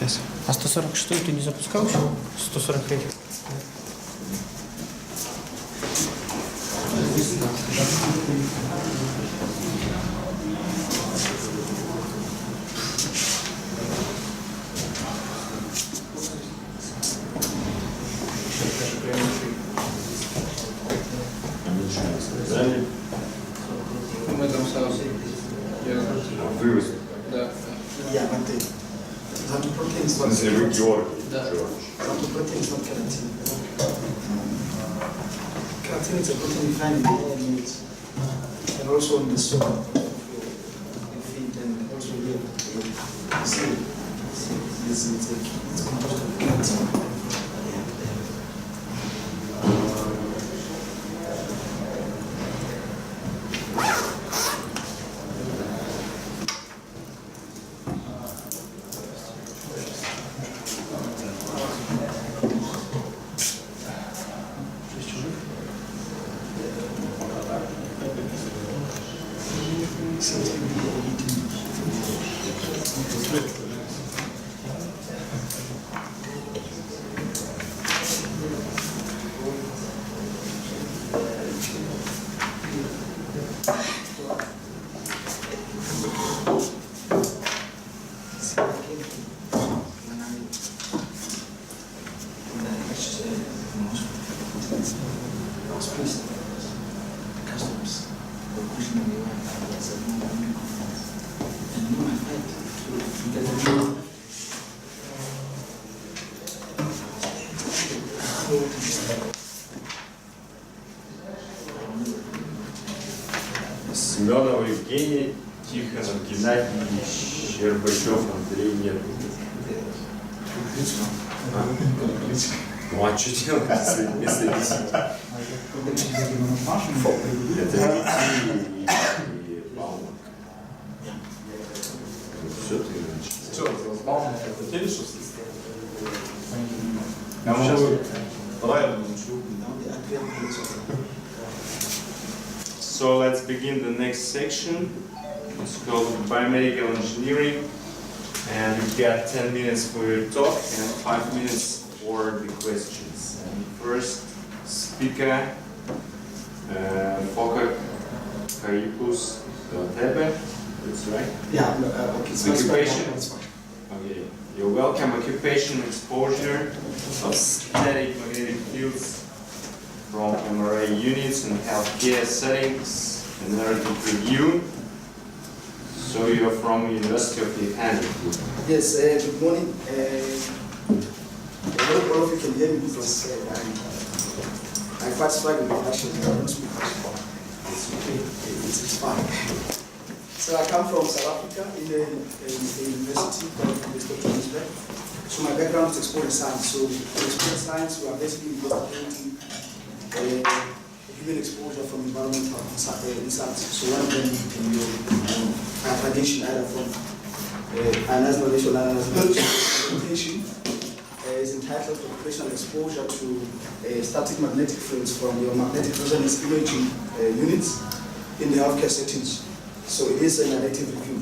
Сейчас. А 146 ты не запускал еще? 143. Мы там сразу. Вывоз. Да. Yeah, but the protein is В not смысле, вы Георгий. Да. the protein is not keratin. Keratin is a protein you find in the air meat and also in the soil of your feet and also here. You see, it's composed of keratin. Семенов Евгений, Тихонов Геннадий, Щербачев Андрей нет. Ну а что делать, если 10? Это Витя и Баумак. Все, ты иначе. Что, с Бауманом хотели, что я могу... Давай я научу. So let's begin the next section. It's called biomedical engineering, and you get 10 minutes for your talk and 5 minutes for the questions. And first speaker, Foka Karipus Tebe, that's right? Yeah, okay. So Occupation. that's fine. Okay, you're welcome. Occupation exposure of static magnetic fields from MRI units in healthcare settings, analytic review. So you're from University of the Atlantic. Yes, good morning. I hope all of you can hear me because I quite struggle with actually I don't speak Russian. It's okay, it's fine. So I come from South Africa in the university called the University of Johannesburg. So my background is exposure science. So in exposure science, we are basically investigating human exposure from environmental insights. So one of them can be radiation either from ionizing radiation or radiation is entitled occupational exposure to static magnetic fields from your magnetic resonance imaging units in the healthcare settings. So it is a narrative review.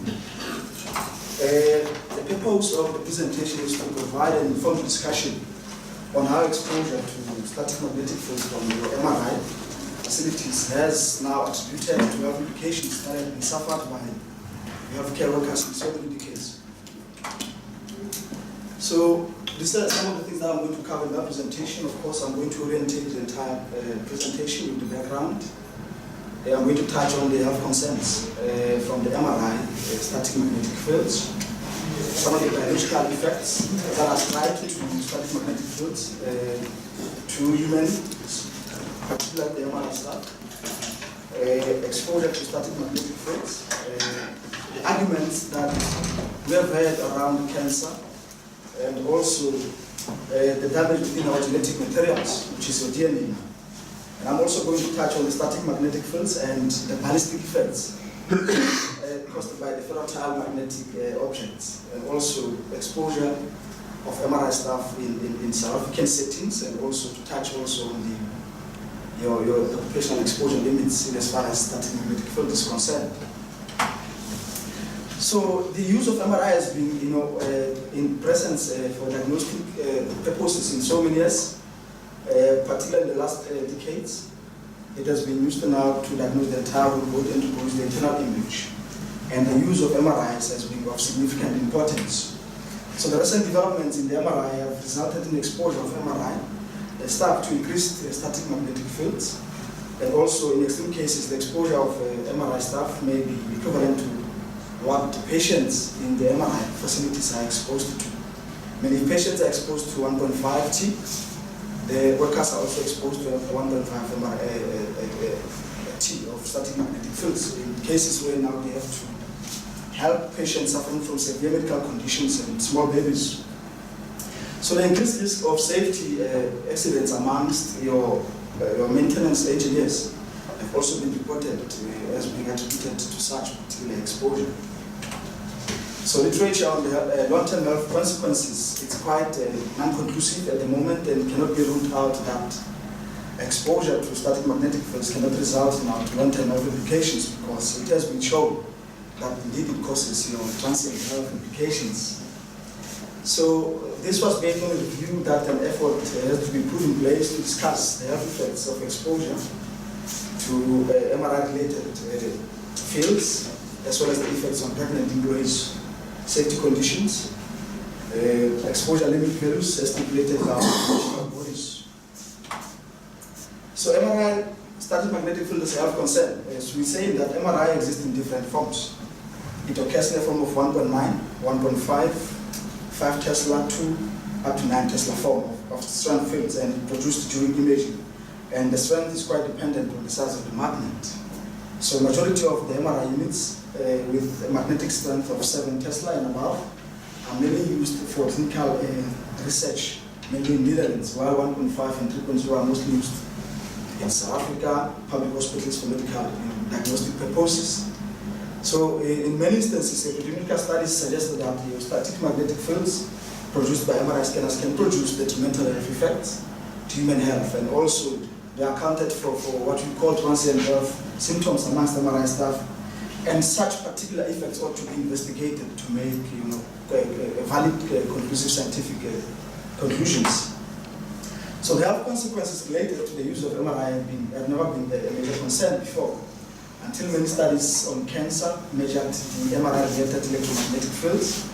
The purpose of the presentation is to provide an informed discussion on how exposure to static magnetic fields from your MRI facilities has now attributed to health implications that have been suffered by healthcare workers in so many decades. So these are some of the things that I'm going to cover in that presentation. Of course, I'm going to orientate the entire presentation with the background. I'm going to touch on the health concerns from the MRI, static magnetic fields, some of the biological effects that are tied to static magnetic fields to humans, particularly the MRI stuff, exposure to static magnetic fields, the arguments that we have heard around cancer, and also the damage within our genetic materials, which is your DNA. And I'm also going to touch on the static magnetic fields and the ballistic effects caused by the ferrotile magnetic objects, and also exposure of MRI stuff in South African settings, and also to touch also on your occupational exposure limits in as far as static magnetic field is concerned. So the use of MRI has been, in presence for diagnostic purposes in so many years, particularly in the last decades. It has been used now to diagnose the entire whole body and to produce the internal image. And the use of MRIs has been of significant importance. So the recent developments in the MRI have resulted in exposure of MRI staff to increased static magnetic fields. And also, in extreme cases, the exposure of MRI staff may be equivalent to what patients in the MRI facilities are exposed to. Many patients are exposed to 1.5 T. The workers are also exposed to 1.5 T of static magnetic fields in cases where now they have to help patients suffering from severe medical conditions and small babies. So the increased risk of safety accidents amongst your maintenance engineers have also been reported as being attributed to such particular exposure. So literature on the long-term health consequences, it's quite non-conclusive at the moment and cannot be ruled out that exposure to static magnetic fields cannot result in long-term health implications, because it has been shown that indeed it causes transient health implications. So this was based on the view that an effort has to be put in place to discuss the health effects of exposure to MRI-related fields, as well as the effects on pregnant employees, safety conditions, exposure limit values as stipulated by international bodies. So MRI, static magnetic field is a health concern. As we say that MRI exists in different forms. It occurs in the form of 1.9, 1.5, 5 Tesla, 2, up to 9 Tesla form of strand fields and produced during imaging. And the strength is quite dependent on the size of the magnet. So majority of the MRI units with a magnetic strength of 7 Tesla and above are mainly used for clinical research, mainly in Netherlands, while 1.5 and 3.0 are mostly used in South Africa, public hospitals for medical diagnostic purposes. So in many instances, epidemiological studies suggested that the static magnetic fields produced by MRI scanners can produce detrimental health effects to human health, and also they are accounted for what we call transient health symptoms amongst MRI staff, and such particular effects ought to be investigated to make valid, conclusive scientific conclusions. So the health consequences related to the use of MRI have never been a major concern before, until many studies on cancer measured the MRI-related electromagnetic fields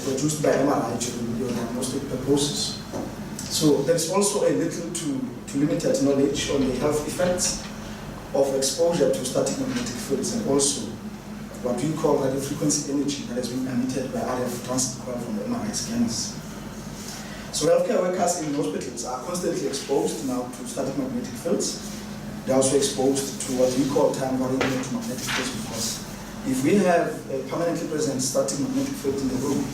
produced by MRI to diagnostic purposes. So there is also a little to limited knowledge on the health effects of exposure to static magnetic fields, and also what we call radio frequency energy that has been emitted by RF transit coil from the MRI scanners. So healthcare workers in hospitals are constantly exposed now to static magnetic fields. They're also exposed to what we call time-varying electromagnetic fields, because if we have a permanently present static magnetic field in the room,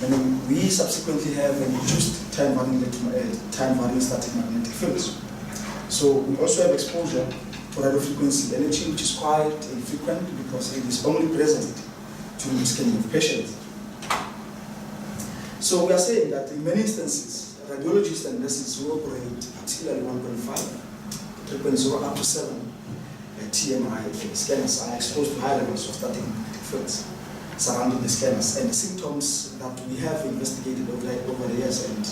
then we subsequently have an induced time-varying static magnetic fields. So we also have exposure to radio frequency energy, which is quite infrequent because it is only present during the scanning of patients. So we are saying that in many instances, radiologists and nurses who operate particularly 1.5, 3.0 up to 7 TMI scanners are exposed to high levels of static magnetic fields surrounding the scanners, and the symptoms that we have investigated over the years. And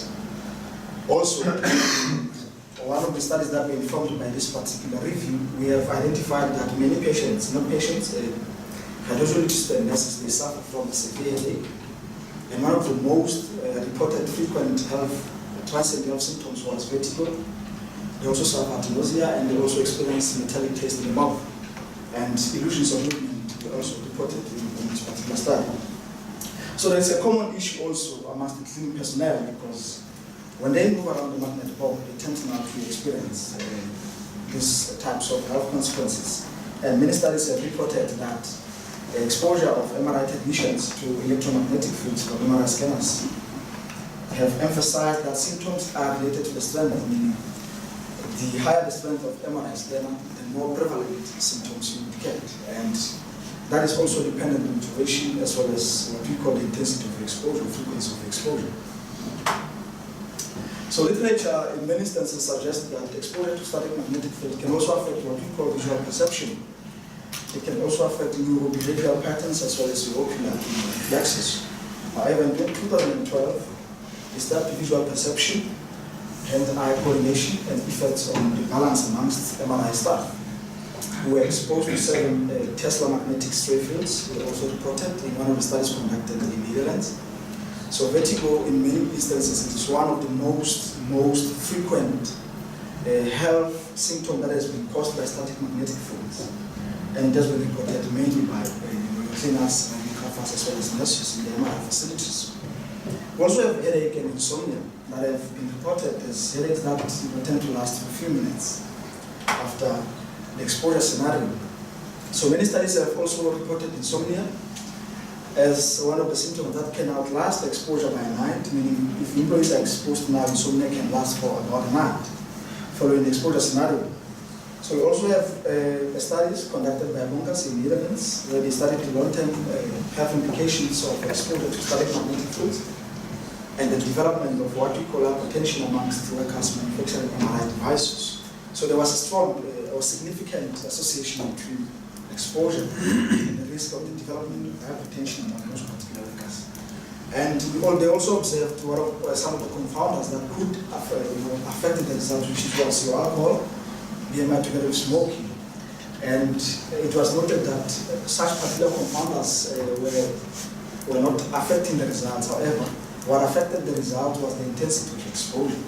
also, one of the studies that were informed by this particular review, we have identified that many patients, radiologists and nurses, they suffer from severe headache. And one of the most reported frequent transient health symptoms was vertigo. They also suffer nausea, and they also experience metallic taste in the mouth. And illusions of movement were also reported in this particular study. So there's a common issue also amongst the clinical personnel, because when they move around the magnet ball, they tend to now to experience these types of health consequences. And many studies have reported that the exposure of MRI technicians to electromagnetic fields from MRI scanners have emphasized that symptoms are related to the strength, meaning the higher the strength of MRI scanner, the more prevalent symptoms you would get. And that is also dependent on duration as well as what we call the intensity of exposure, frequency of exposure. So literature in many instances suggests that exposure to static magnetic field can also affect what we call visual perception. It can also affect neurobehavioral patterns as well as the ocular reflexes. However, in 2012, it started visual perception, hand-eye coordination, and effects on the balance amongst MRI staff who were exposed to 7 Tesla magnetic stray fields. Were also reported in one of the studies conducted in the Netherlands. So vertigo, in many instances, is one of the most frequent health symptom that has been caused by static magnetic fields, and it has been reported mainly by cleaners, radiographers, as well as nurses in the MRI facilities. We also have headache and insomnia that have been reported as headaches that tend to last for a few minutes after the exposure scenario. So many studies have also reported insomnia as one of the symptoms that can outlast exposure by a night, meaning if employees are exposed now, insomnia can last for about a night following the exposure scenario. So we also have studies conducted by Bongas in the Netherlands, where they studied the long-term health implications of exposure to static magnetic fields and the development of what we call hypertension amongst workers manufacturing MRI devices. So there was a strong or significant association between exposure and the risk of the development of hypertension among those particular workers. And they also observed some of the confounders that could affect the results, which was your alcohol, BMI together with smoking. And it was noted that such particular confounders were not affecting the results. However, what affected the result was the intensity of exposure.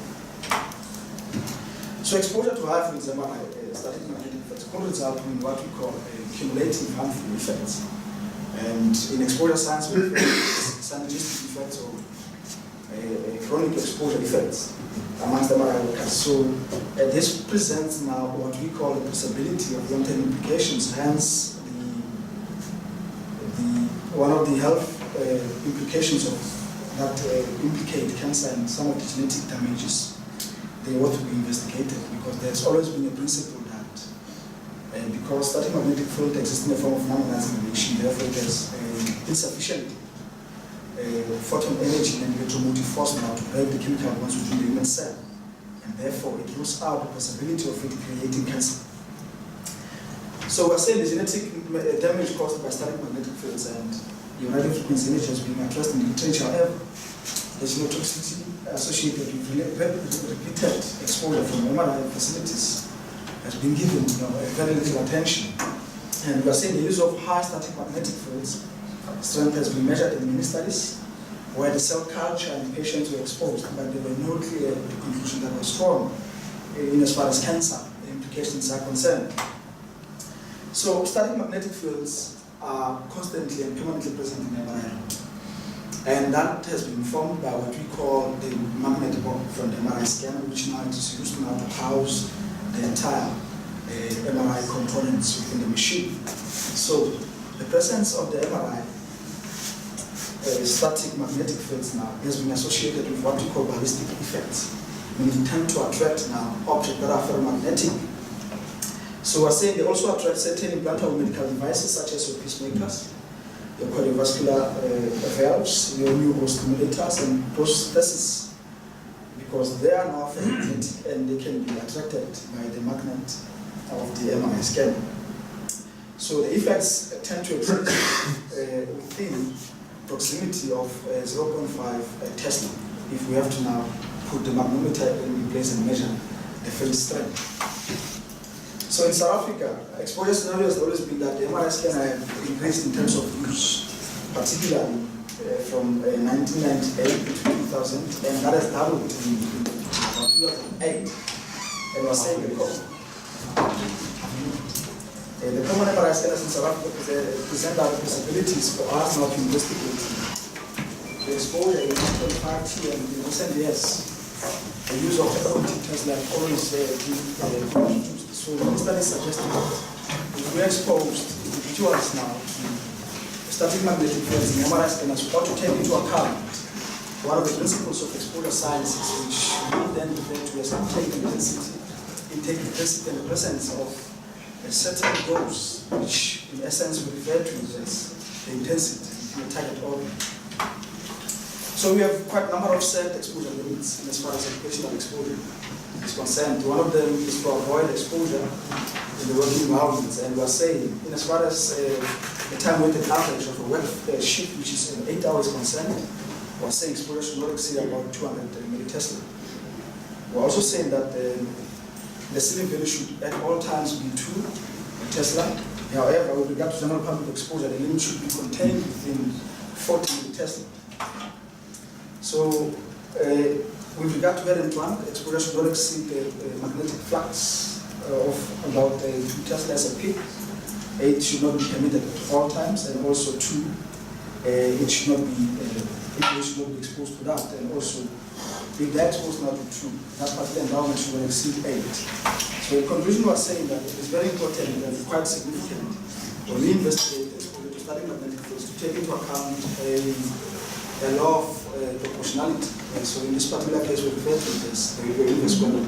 So exposure to high fields MRI, static magnetic fields, could result in what we call cumulative harmful effects. And in exposure science, we have synergistic effects or chronic exposure effects amongst MRI workers. So this presents now what we call the possibility of long-term implications, hence one of the health implications of that implicate cancer and some of the genetic damages. They ought to be investigated, because there's always been a principle that because static magnetic field exists in the form of non-ionizing radiation, therefore there's insufficient photon energy and electromotive force now to break the chemical bonds within the human cell, and therefore it rules out the possibility of it creating cancer. So we're saying the genetic damage caused by static magnetic fields and your radio frequency energy has been addressed in the literature. However, there's no toxicity associated with repeated exposure from MRI facilities has been given very little attention. And we're saying the use of high static magnetic fields strength has been measured in many studies where the cell culture and patients were exposed, but there were no clear conclusion that was strong in as far as cancer implications are concerned. So static magnetic fields are constantly and permanently present in the MRI. And that has been formed by what we call the magnet from the MRI scanner, which now is used now to house the entire MRI components within the machine. So the presence of the MRI static magnetic fields now has been associated with what we call ballistic effects. We tend to attract now objects that are ferromagnetic. So we're saying they also attract certain implantable medical devices such as your pacemakers, your cardiovascular valves, your neurostimulators, and prostheses, because they are now ferromagnetic and they can be attracted by the magnet of the MRI scan. So the effects tend to exist within proximity of 0.5 Tesla if we have to now put the magnetometer in place and measure the field strength. So in South Africa, exposure scenario has always been that the MRI scanner increased in terms of use, particularly from 1998 to 2000, and that has doubled in 2008. And we're saying the common MRI scanners in South Africa present our possibilities for us now to investigate the exposure in 25T and in recent years. The use of technology like always been introduced. So the study suggested that if we exposed individuals now to static magnetic fields in MRI scanners without to take into account one of the principles of exposure sciences, which we then refer to as intake intensity and the presence of a certain dose, which in essence we refer to as the intensity in the target organ. So we have quite a number of set exposure limits as far as occupational exposure is concerned. One of them is to avoid exposure in the working environments, and we are saying, in as far as the time weighted average of a work shift, which is 8 hours concerned, we are saying exposure should not exceed about 200 millitesla. We're also saying that the ceiling value should at all times be 2 Tesla. However, with regard to general public exposure, the limit should be contained within 40 Tesla. So, with regard to variant 1, exposure should not exceed the magnetic flux of about 2 Tesla as a peak. 8 should not be permitted at all times, and also 2, it should not be exposed to that, and also if they're exposed now to 2, that particular environment should not exceed 8. So in conclusion, we are saying that it is very important and quite significant when we investigate exposure to static magnetic fields to take into account a law of proportionality. And so in this particular case, we refer to this, the inverse square,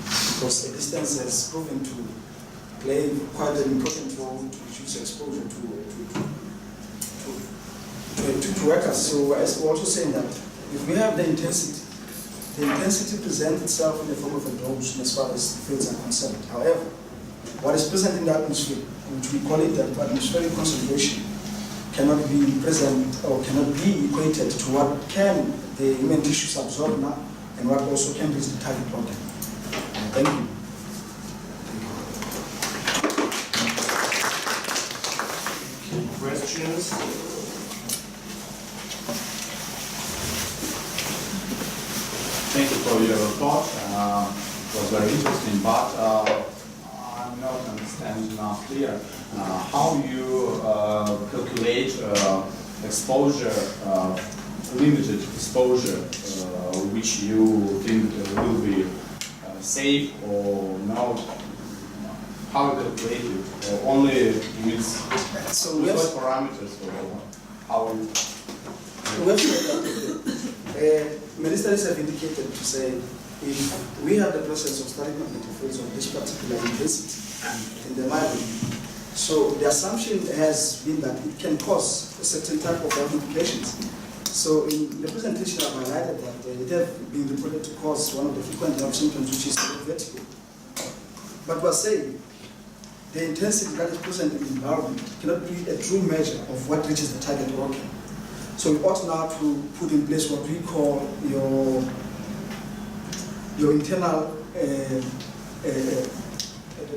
because a distance has proven to play quite an important role to reduce exposure to workers. So as we're also saying that if we have the intensity presents itself in the form of a dose as far as the fields are concerned. However, what is present in the atmosphere, which we call it the atmospheric concentration, cannot be present or cannot be equated to what can the human tissues absorb now and what also can reach the target organ. Thank you. Questions? Thank you for your report. It was very interesting, but I'm not understanding now clear how you calculate exposure, limited exposure, which you think will be safe or not. How you calculate it? Or only with So what yes, parameters or how you? we have to many studies have indicated to say if we have the presence of static magnetic fields of this particular intensity in the environment, so the assumption has been that it can cause a certain type of ramifications. So in the presentation I've highlighted that it has been reported to cause one of the frequent nerve symptoms, which is vertigo. But we're saying the intensity that is present in the environment cannot be a true measure of what reaches the target organ. So we ought now to put in place what we call your internal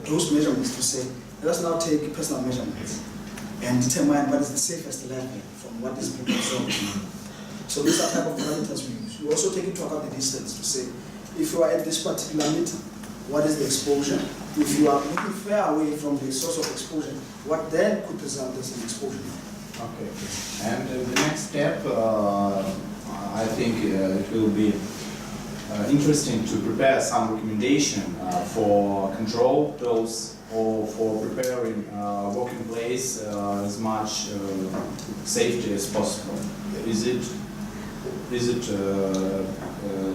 dose measurements to say, let us now take personal measurements and determine what is the safest level from what is being absorbed. So these are type of parameters we use. We also take into account the distance to say, if you are at this particular meter, what is the exposure? If you are looking far away from the source of exposure, what then could result as an exposure? Okay. And the next step, I think it will be interesting to prepare some recommendation for control dose or for preparing working place as much safety as possible. Is it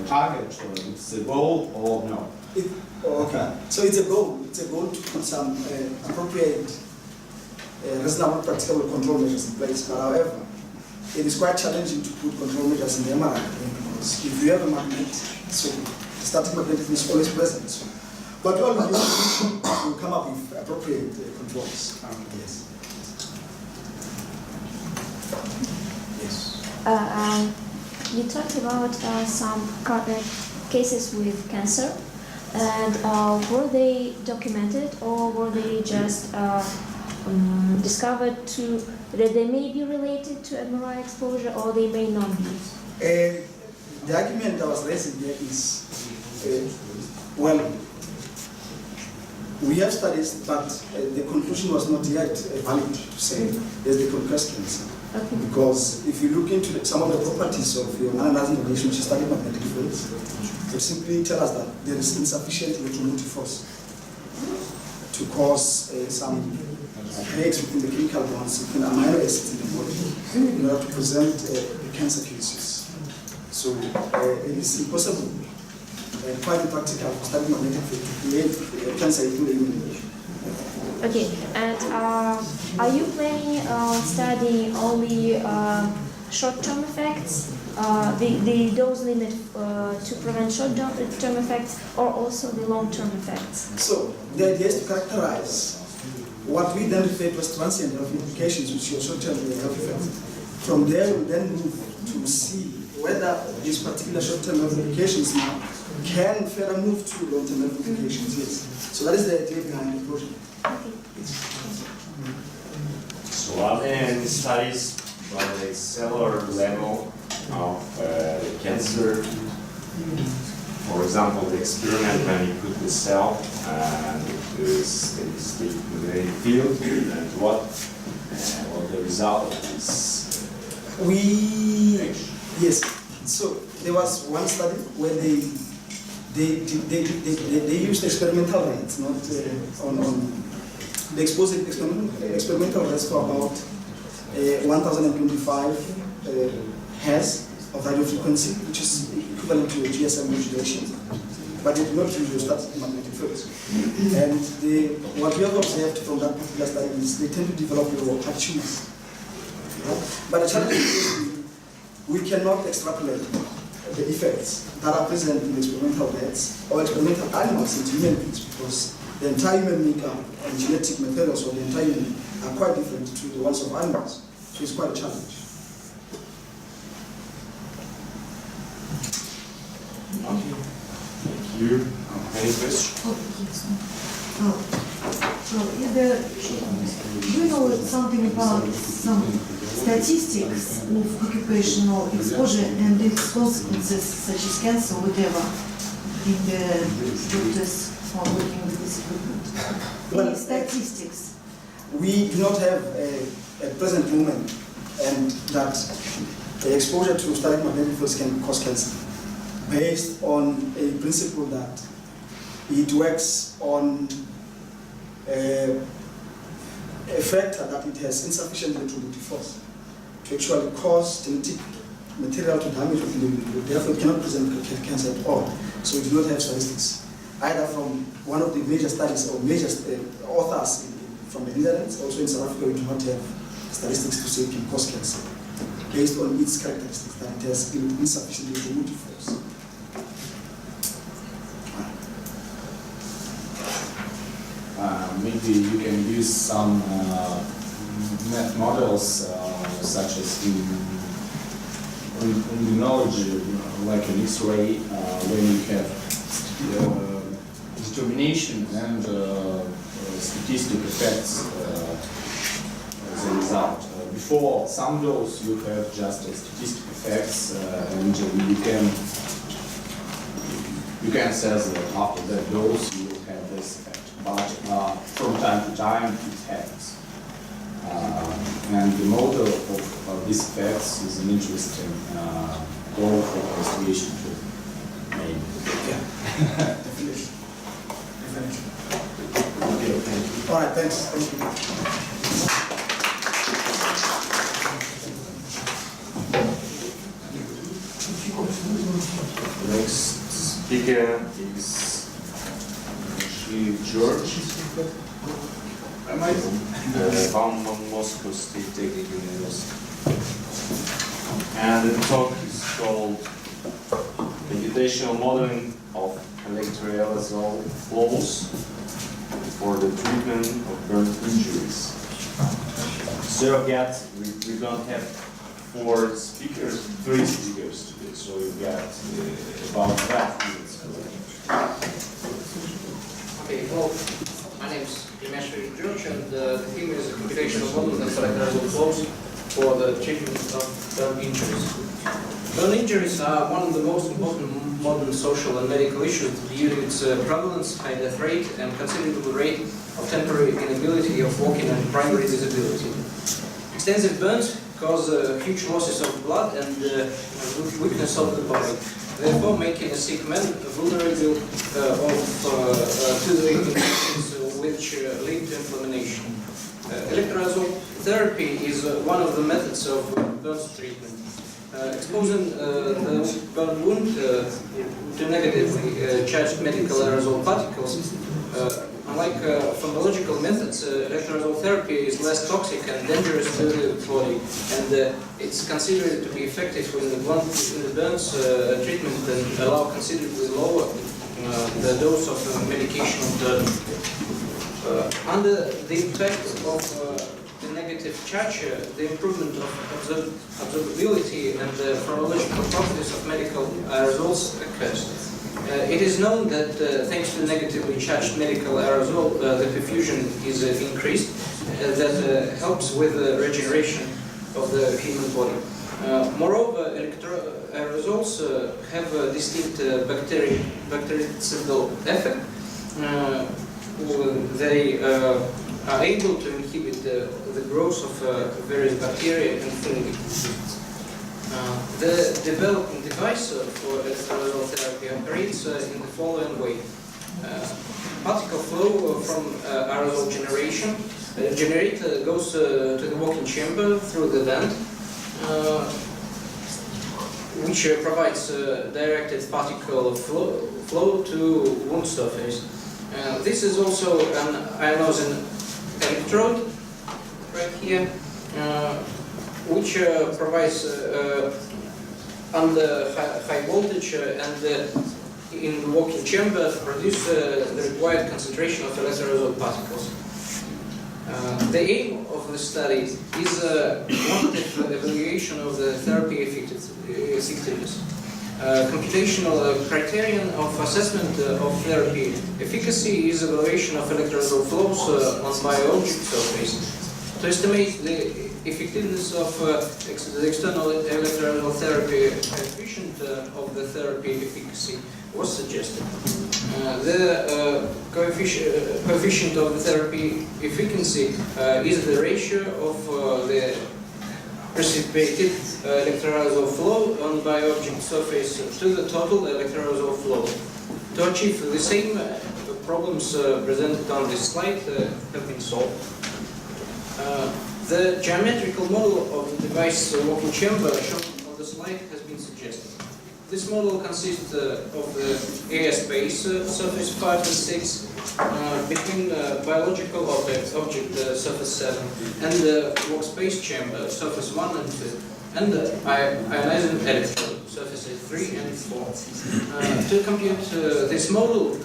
target or it's a goal or no? Okay, so it's a goal. It's a goal to put some appropriate, reasonable, practicable control measures in place. But however, it is quite challenging to put control measures in the MRI because if you have a magnet, so static magnetism is always present. So, but all we do to come up with appropriate controls. Yes. Yes. You talked about some cases with cancer, and were they documented or were they just discovered that they may be related to MRI exposure or they may not be? The argument I was raising here is, well, we have studies, but the conclusion was not yet valid to say there's the concurrent cancer. Okay. Because if you look into some of the properties of your analyzing radiation, which is static magnetic fields, it simply tell us that there is insufficient electromotive force to cause some breaks within the chemical bonds between amino acids in the body in order to present the cancer cases. So it is impossible, quite impractical for static magnetic field to create cancer in the immunity. Okay, and are you planning on studying only short-term effects the dose limit to prevent short-term effects or also the long-term effects? So the idea is to characterize what we then refer to as transient health implications, which are short-term health effects. From there, we then move to see whether these particular short-term health implications now can further move to long-term health implications. Yes. So that is the idea behind the project. So are there any studies by the cellular level of the cancer? For example, the experiment when you put the cell and is the field and what the result of this Yes. So there was one study where they used experimental rates, not on they exposed experimental rates for about 1,025 Hz of radio frequency, which is equivalent to a GSM modulation, but they do not use your static magnetic fields. And what we have observed from that particular study is they tend to develop your heart tumors. But the challenge is we cannot extrapolate the effects that are present in experimental rats or experimental animals into human beings, because the entire human makeup and genetic materials of the entire human are quite different to the ones of animals. So it's quite a challenge. Thank you. Any questions? Do you know something about some statistics of occupational exposure and its consequences, such as cancer, whatever, in the doctors who are working with this equipment? Well, Any statistics? We do not have a present moment and that the exposure to static magnetic fields can cause cancer, based on a principle that it works on a factor that it has insufficient electrolytic force to actually cause genetic material to damage within the individual. Therefore, it cannot present cancer at all. So we do not have statistics, either from one of the major studies or major authors from the Netherlands. Also in South Africa, we do not have statistics to say it can cause cancer, based on its characteristics, that it has insufficient electrolytic force. Maybe you can use some models such as in immunology, like an X-ray, when you have determination and statistic effects as a result. Before some dose you have just statistic effects, and you can say that after that dose you will have this effect. But from time to time it happens. And the model of these effects is an interesting goal for investigation too. Maybe. Yeah, definitely. Okay, thank you. All right, thanks. Thank you. Next speaker is George from Moscow State Technical University. And the talk is called Computational Modeling of Electroaerosol Flows for the Treatment of Burn Injuries. So again, we don't have three speakers today, so we've got about 5 minutes. Okay, well, my name is Dimitri George, and the theme is computational modeling of electroaerosol flows for the treatment of burn injuries. Burn injuries are one of the most important modern social and medical issues due to its prevalence, high death rate, and considerable rate of temporary inability of walking and primary disability. Extensive burns cause huge losses of blood and weakness of the body, therefore making a sick man vulnerable to the infections which lead to inflammation. Electroaerosol therapy is one of the methods of burns treatment. Exposing the burn wound to negatively charged medical aerosol particles on unlike pharmacological methods, electroaerosol therapy is less toxic and dangerous to the body, and it's considered to be effective in the burns treatment and allow considerably lower the dose of medication of the under the effect of the negative charge, the improvement of observability and the pharmacological properties of medical aerosols occurs. It is known that thanks to negatively charged medical aerosol, the perfusion is increased, that helps with the regeneration of the human body. Moreover, electroaerosols have a distinct bactericidal effect. They are able to inhibit the growth of various bacteria and fungi. The developing device for electroaerosol therapy operates in the following way. Particle flow from aerosol generator goes to the walk-in chamber through the vent, which provides directed particle flow to wound surface. This is also an ionosin electrode right here, which provides under high voltage and in the walk-in chamber produce the required concentration of electroaerosol particles. The aim of the study is quantitative evaluation of the therapy effectiveness. Computational criterion of assessment of therapy efficacy is evaluation of electroaerosol flows on bioobject surface. To estimate the effectiveness of the external electroaerosol therapy coefficient of the therapy efficacy was suggested. The coefficient of the therapy efficacy is the ratio of the precipitated electroaerosol flow on bioobject surface to the total electroaerosol flow. To achieve the same problems presented on this slide have been solved. The geometrical model of the device walk-in chamber shown on the slide has been suggested. This model consists of the air space, surface 5 and 6, between biological object surface 7, and the workspace chamber, surface 1 and 2, and the ionizing electrode, surfaces 3 and 4. To compute this model,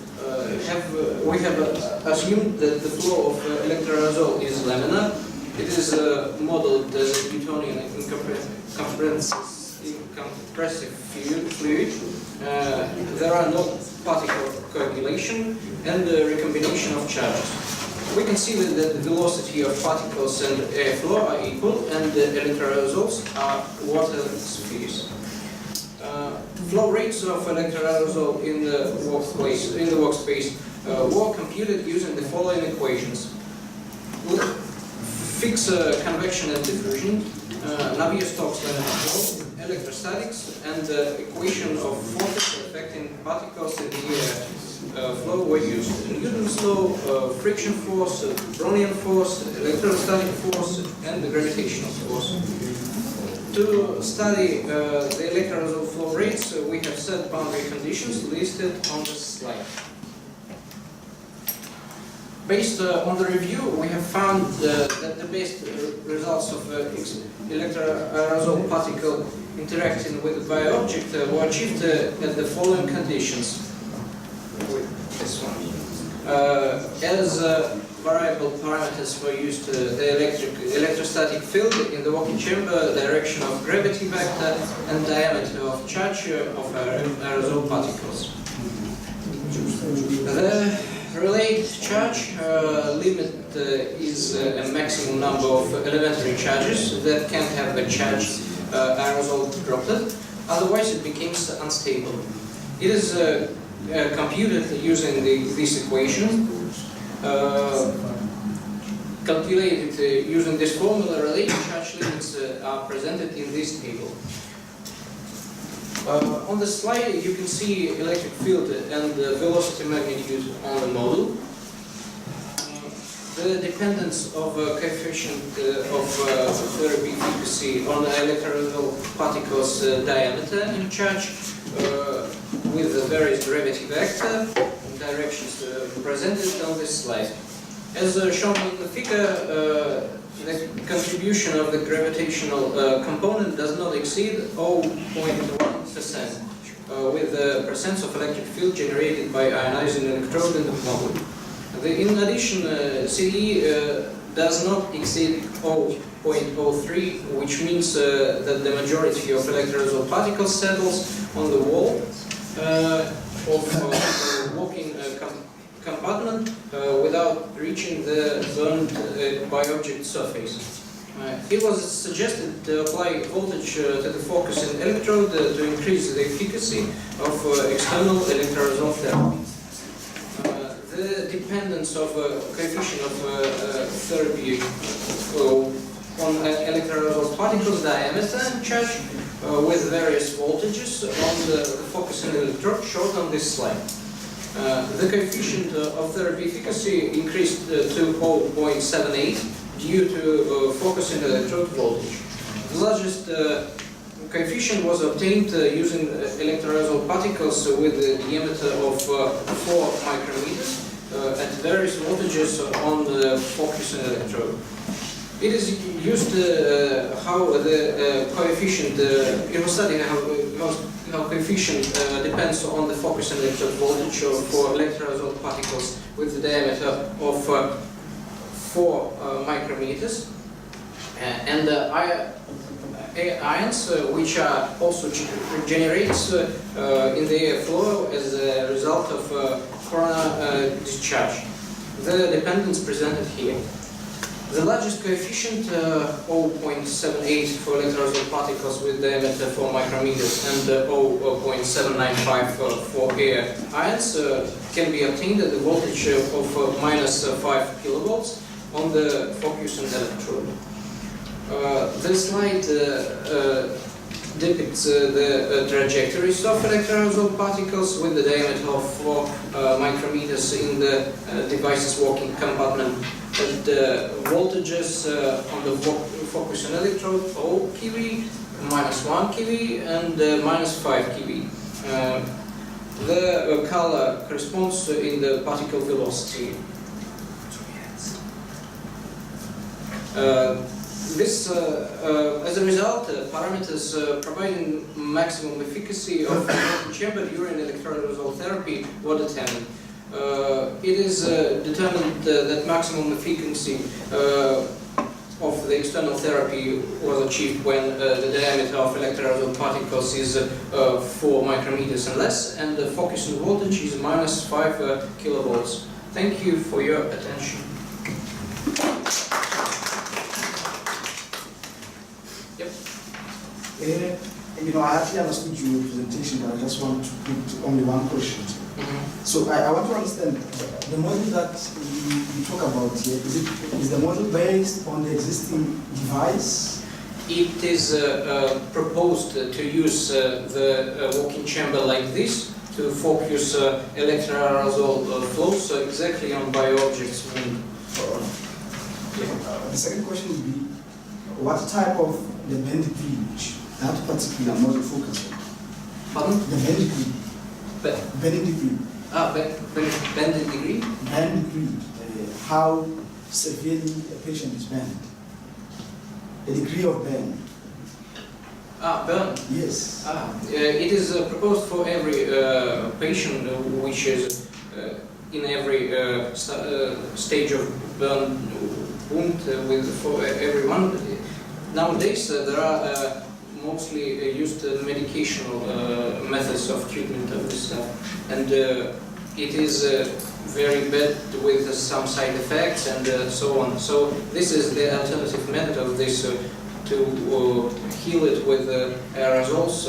we have assumed that the flow of electroaerosol is laminar. It is modeled as Newtonian compressive fluid. There are no particle coagulation and recombination of charges. We can see that the velocity of particles and airflow are equal, and the electroaerosols are water spheres. Flow rates of electroaerosol in the workspace were computed using the following equations. Fix convection and diffusion, Navier-Stokes limit flow, electrostatics, and the equation of forces affecting particles in the air flow were used. Newton's law, friction force, Brownian force, electrostatic force, and the gravitational force. To study the electroaerosol flow rates, we have set boundary conditions listed on the slide. Based on the review, we have found that the best results of electroaerosol particle interacting with the bioobject were achieved at the following conditions. With this one. As variable parameters were used, the electrostatic field in the walk-in chamber, direction of gravity vector, and diameter of charge of aerosol particles. The relayed charge limit is a maximum number of elementary charges that can have a charged aerosol droplet, otherwise it becomes unstable. It is computed using this equation, calculated using this formula. Relayed charge limits are presented in this table. On the slide you can see electric field and the velocity magnitude on the model. The dependence of coefficient of therapy efficacy on the electroaerosol particles diameter and charge with the various gravity vector, directions presented on this slide. As shown in the figure, the contribution of the gravitational component does not exceed 0.1%, with the percent of electric field generated by ionizing electrode in the model. In addition, CE does not exceed 0.03, which means that the majority of electrolyzed particles settles on the wall of walking compartment without reaching the burned by object surface. It was suggested to apply voltage to the focusing electrode to increase the efficacy of external electrolyzed therapy. The dependence of coefficient of therapy on electrolyzed particles diameter charge with various voltages on the focusing electrode shown on this slide. The coefficient of therapy efficacy increased to 0.78 due to focusing electrode voltage. The largest coefficient was obtained using electrolyzed particles with a diameter of 4 micrometers at various voltages on the focusing electrode. It is used how the coefficient, it was studied how coefficient depends on the focusing electrode voltage for electrolyzed particles with the diameter of 4 micrometers, and ions which are also generates in the airflow as a result of coronal discharge. The dependence presented here. The largest coefficient, 0.78 for electrolyzed particles with diameter 4 micrometers and 0.795 for air ions, can be obtained at the voltage of minus 5 kilovolts on the focusing electrode. This slide depicts the trajectories of electrolyzed particles with the diameter of 4 micrometers in the device's working compartment at voltages on the focusing electrode 0 kV, minus 1 kV, and minus 5 kV. The color corresponds in the particle velocity. As a result, parameters providing maximum efficacy of the chamber during electrolyzed therapy were determined. It is determined that maximum efficacy of the external therapy was achieved when the diameter of electrolyzed particles is 4 micrometers and less, and the focusing voltage is minus 5 kilovolts. Thank you for your attention. I actually understood your presentation, but I just want to put only one question. So I want to understand the model that you talk about here. Is the model based on the existing device? It is proposed to use the working chamber like this to focus electroaerosol flows exactly on bio-objects. The second question would be, what type of the bend degree that particular model focus on? Pardon? The bend degree. Bending degree. Bending degree? Bend degree. How severely a patient is bent. The degree of bend. Burn. Yes. It is proposed for every patient which is in every stage of burn wound for everyone. Nowadays there are mostly used medicational methods of treatment of this stuff, and it is very bad with some side effects and so on. So this is the alternative method of this to heal it with aerosols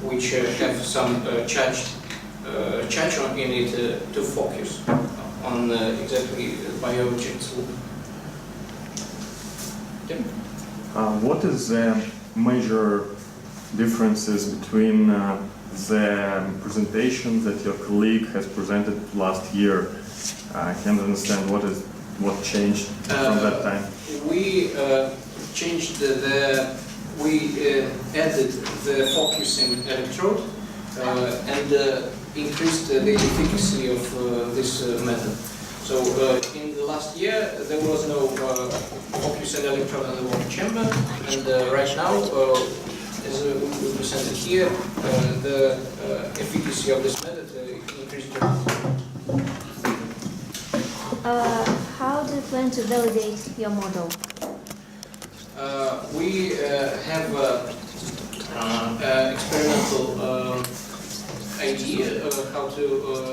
which have some charge in it to focus on exactly bio-objects. What is the major differences between the presentation that your colleague has presented last year? I can't understand what changed from that time. We changed we added the focusing electrode and increased the efficacy of this method. So in the last year there was no focus and electron chamber, and right now, as we presented here, the efficacy of this method increased. How do you plan to validate your model? We have experimental idea of how to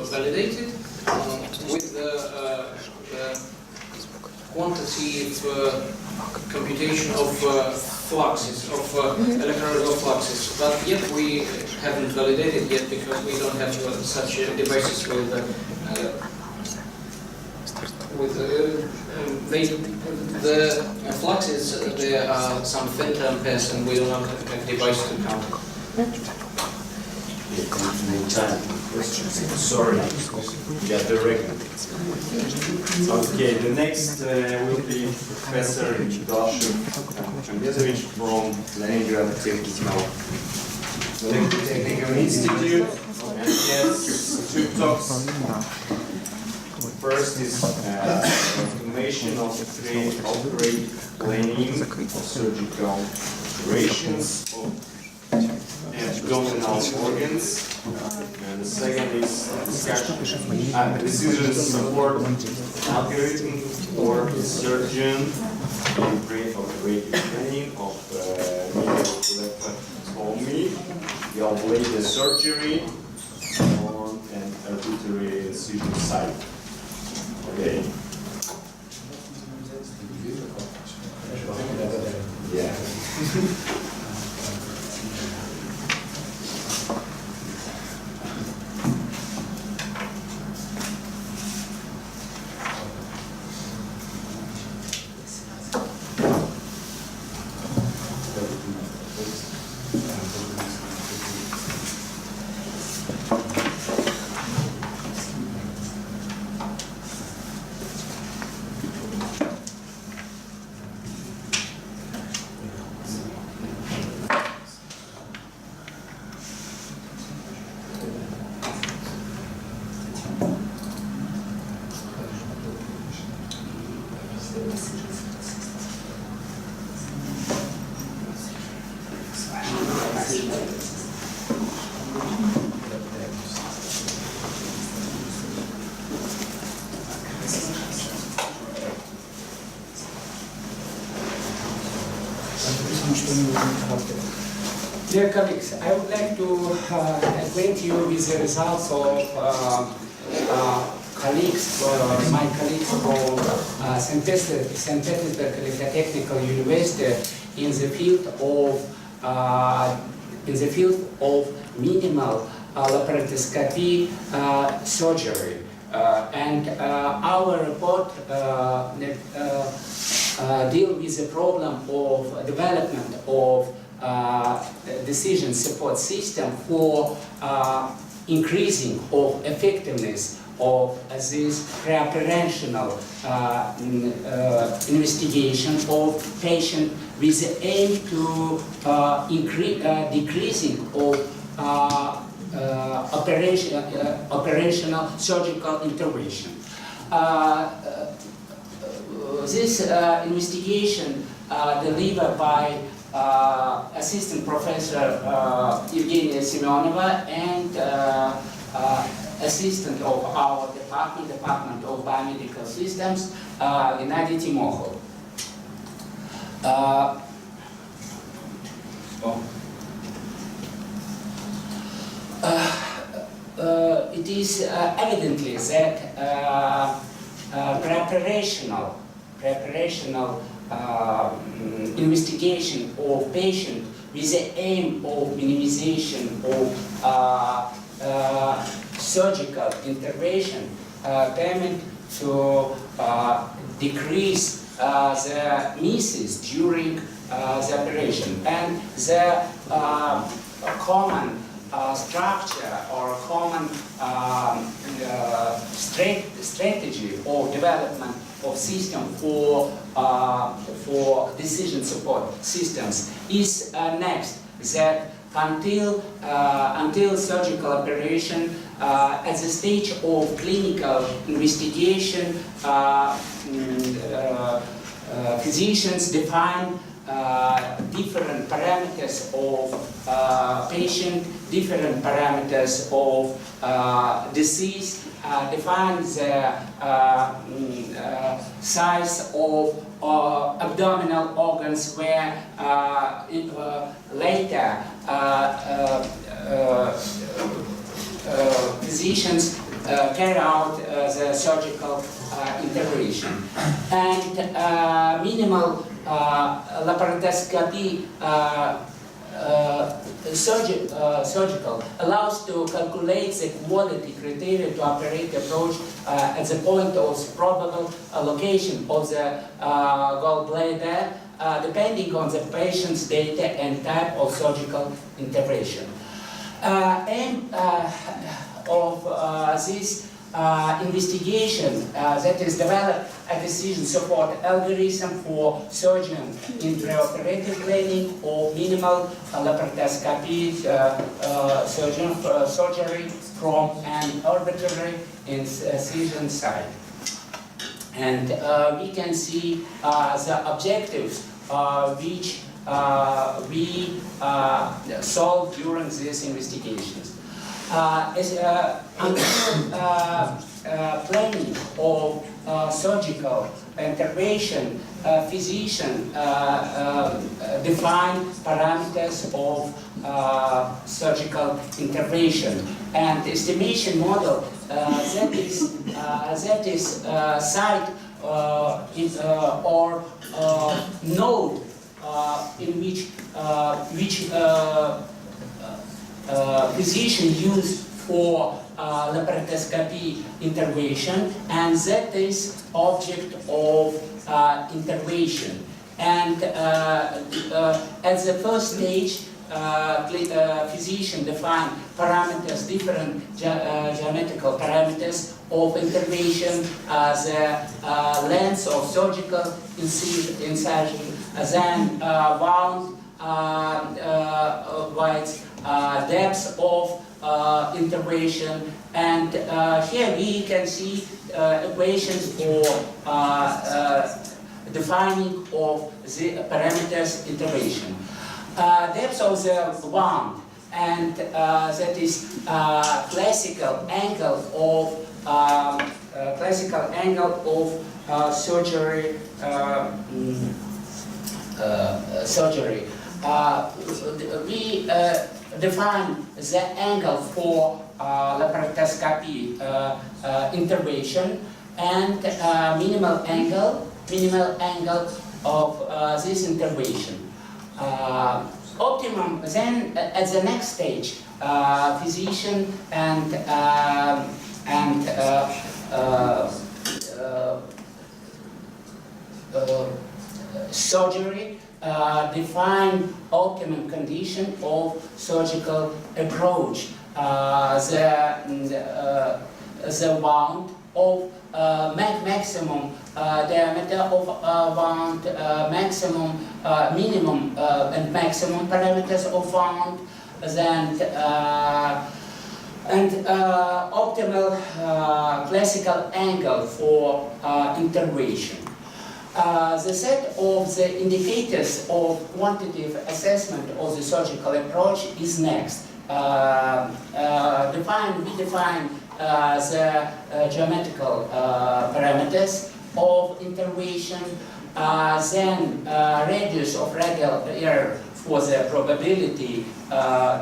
validate it with the quantitative computation of fluxes, of electrolytic fluxes. But yet we haven't validated yet because we don't have such devices the fluxes. There are some femtoamperes and we don't have a device to count it. Sorry, yeah, directly. Okay, the next will be Professor Dashev Kambezovich from Leningrad Technical Institute, and he has 2 talks. First is information of 3 operate planning of surgical operations of abdominal organs, and the second is discussion decision support algorithm for the surgeon in pre-operative planning of nephrectomy, the ablative surgery on an arbitrary incision site. Okay. Yeah. Dear colleagues, I would like to acquaint you with the results of my colleagues from St. Petersburg Electrotechnical University in the field of minimal laparoscopy surgery. And our report deal with the problem of development of decision support system for increasing of effectiveness of this preoperational investigation of patient with the aim to decreasing of operational surgical intervention. This investigation delivered by Assistant Professor Evgenia Semyonova and Assistant of our Department of Biomedical Systems, Gennady Timokhov. It is evidently that preparational investigation of patient with the aim of minimization of surgical intervention permit to decrease the misses during the operation, and the common structure or common strategy of development of system for decision support systems is next, that until surgical operation. At the stage of clinical investigation, physicians define different parameters of patient, different parameters of disease, define the size of abdominal organs, where later physicians carry out the surgical intervention. And minimal laparoscopy surgical allows to calculate the quality criteria to operate approach at the point of probable location of the gallbladder, depending on the patient's data and type of surgical intervention. Aim of this investigation that is developed a decision support algorithm for surgeon in preoperative planning or minimal laparoscopy surgery from an arbitrary incision site. And we can see the objectives which we solved during these investigations. Planning of surgical intervention, physician define parameters of surgical intervention, and estimation model that is site or node in which physician use for laparoscopy intervention, and that is object of intervention. And at the first stage, physician define parameters, different geometrical parameters of intervention, the length of surgical incision, then wound width, depth of intervention, and here we can see equations for defining of the parameters intervention. Depth of the wound, and that is classical angle of surgery. We define the angle for laparoscopy intervention, and minimal angle of this intervention. Optimum, then at the next stage, physician and surgery define optimum condition of surgical approach. The wound of maximum diameter of wound, maximum, minimum and maximum parameters of wound, then and optimal classical angle for intervention. The set of the indicators of quantitative assessment of the surgical approach is next. We define the geometrical parameters of intervention, then radius of radial error for the probability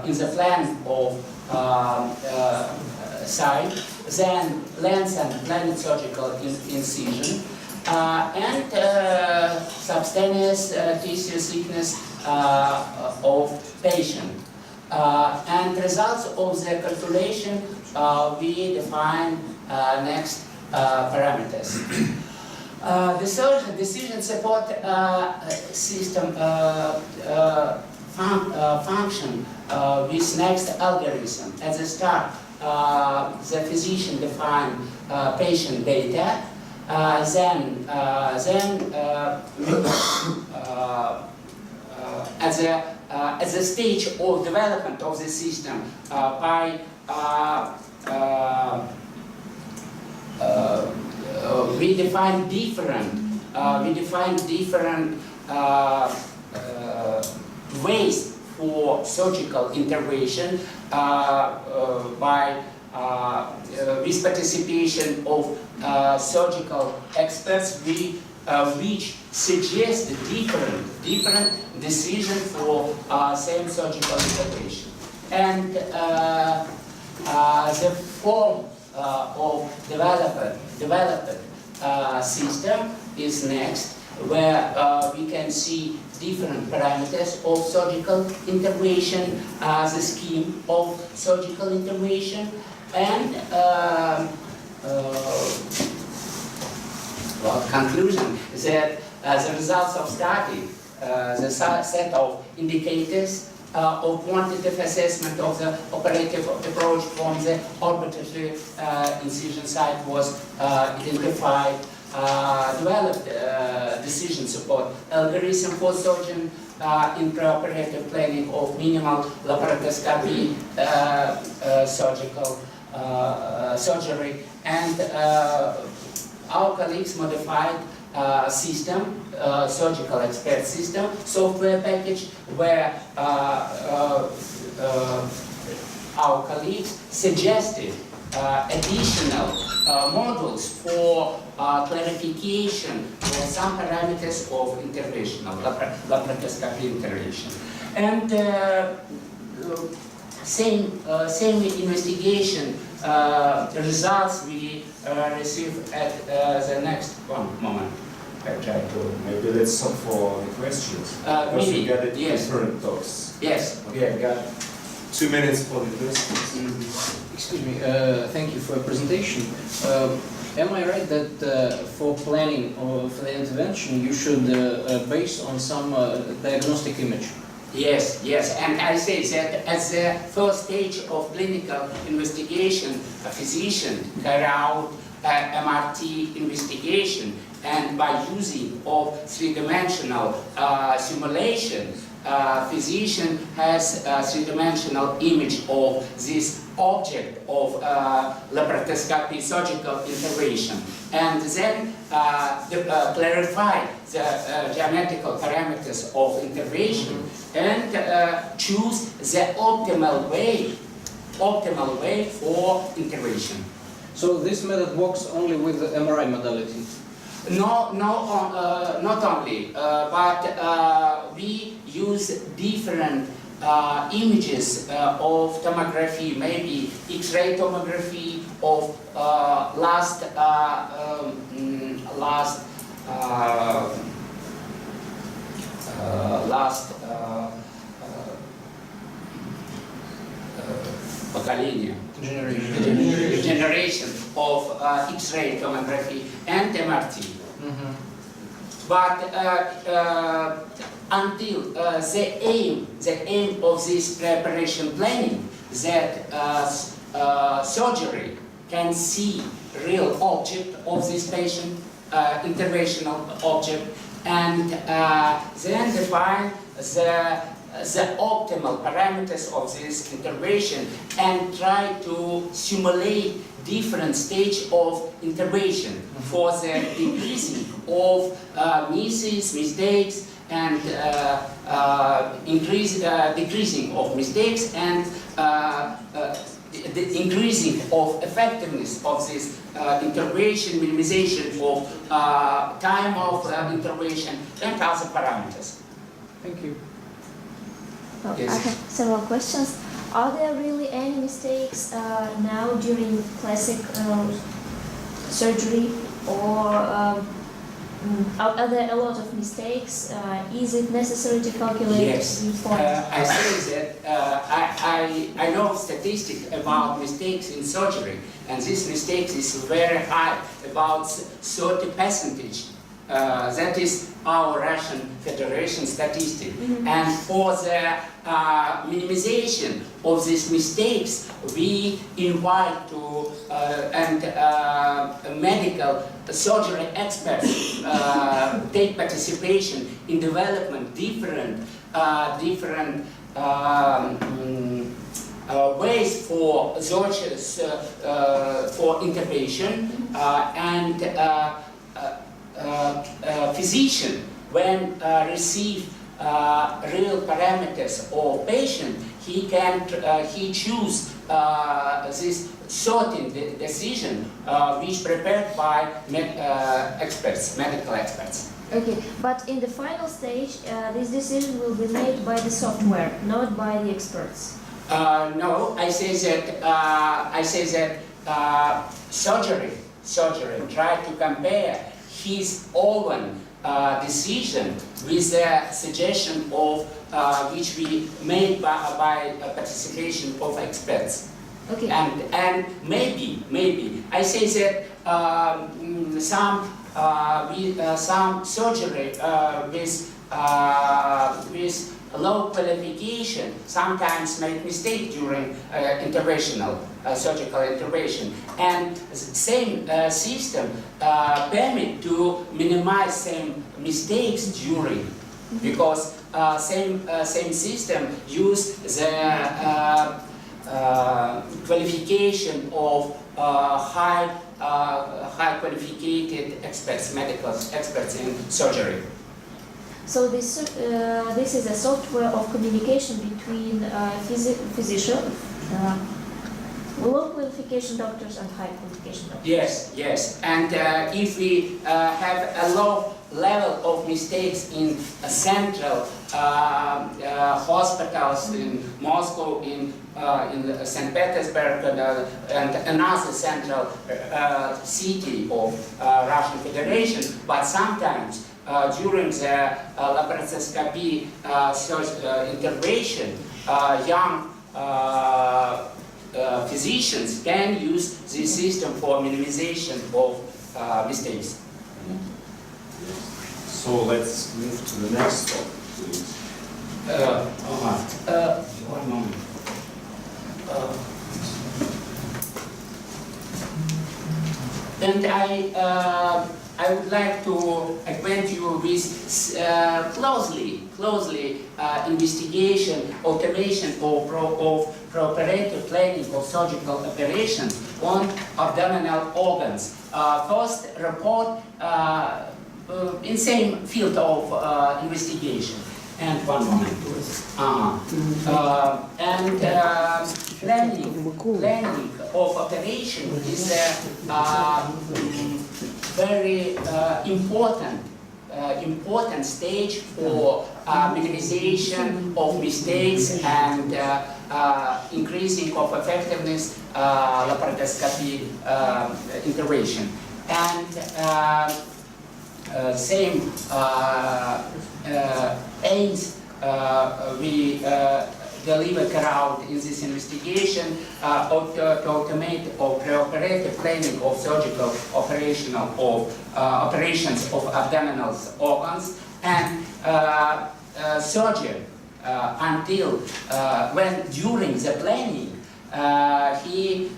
in the plan of site, then length and planned surgical incision, and subcutaneous tissue thickness of patient. And results of the calculation, we define next parameters. The third decision support system function with next algorithm. At the start, the physician define patient data. Then at the at the stage of development of the system by we define different ways for surgical intervention by with participation of surgical experts, which suggest different decision for same surgical intervention. And the form of developed system is next, where we can see different parameters of surgical intervention, the scheme of surgical intervention, and conclusion that the results of study, the set of indicators of quantitative assessment of the operative approach from the arbitrary incision site was identified, developed decision support algorithm for surgeon in preoperative planning of minimal laparoscopy surgery, and our colleagues modified system, surgical expert system, software package, where our colleagues suggested additional modules for clarification of some parameters of interventional laparoscopy intervention. And same investigation results we receive at the next one moment. I try to. Maybe let's stop for the questions. Because Maybe, we got it yes. different talks. Yes. Okay, I got 2 minutes for the questions. Excuse me, thank you for your presentation. Am I right that for planning of the intervention you should base on some diagnostic image? Yes, yes, and I say that at the first stage of clinical investigation, a physician carry out MRT investigation, and by using of three-dimensional simulation, physician has a three-dimensional image of this object of laparoscopy surgical intervention, and then clarify the geometrical parameters of intervention and choose the optimal way for intervention. So this method works only with the MRI modality? Not only, but we use different images of tomography, maybe X-ray tomography of generation of X-ray tomography and MRT. But until the aim of this preparation planning, that surgery can see real object of this patient, interventional object, and then define the optimal parameters of this intervention and try to simulate different stage of intervention for the decreasing of mistakes, and decreasing of mistakes, and the increasing of effectiveness of this intervention, minimization of time of intervention, and other parameters. Thank you. Well, Yes. I have several questions. Are there really any mistakes now during classic surgery, or are there a lot of mistakes? Is it necessary to calculate Yes. the point? I say that I know statistics about mistakes in surgery, and this mistakes is very high, about 30%. That is our Russian Federation statistic. And for the minimization of these mistakes, we invite to medical surgery experts take participation in development different different ways for searches for intervention, and physician, when receive real parameters of patient, he can choose this certain decision which prepared by medical experts. Okay, but in the final stage, this decision will be made by the software, not by the experts. No, I say that surgery try to compare his own decision with the suggestion of which we made by participation of experts. Okay. And maybe I say that some surgery with low qualification sometimes make mistake during surgical intervention, and same system permit to minimize same mistakes during, because same system use the qualification of high qualified experts, medical experts in surgery. So this is a software of communication between physician, low qualification doctors and high qualification doctors. Yes. And if we have a low level of mistakes in central hospitals in Moscow, in St. Petersburg, and another central city of Russian Federation, but sometimes during the laparoscopy intervention, young physicians can use this system for minimization of mistakes. So let's move to the next topic, please. One moment. And I would like to acquaint you with closely investigation, automation of preoperative planning of surgical operations on abdominal organs. First report in same field of investigation. And one moment, please. Planning of operation is a very important stage for minimization of mistakes and increasing of effectiveness laparoscopy intervention. And same aims we delivered out in this investigation to automate or preoperative planning of surgical operations of abdominal organs, and surgeon until when during the planning he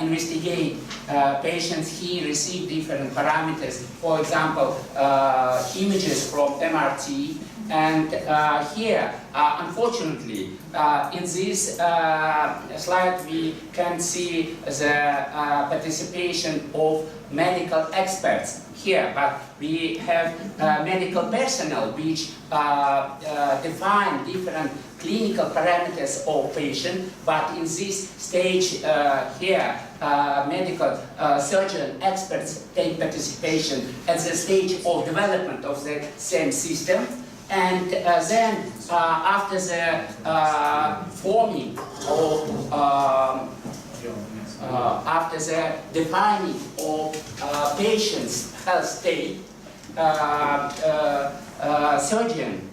investigate patients, he received different parameters, for example, images from MRT, and here, unfortunately, in this slide we can see the participation of medical experts here, but we have medical personnel which define different clinical parameters of patient, but in this stage here, medical surgeon experts take participation at the stage of development of the same system, and then after the forming of after the defining of patient's health state, surgeon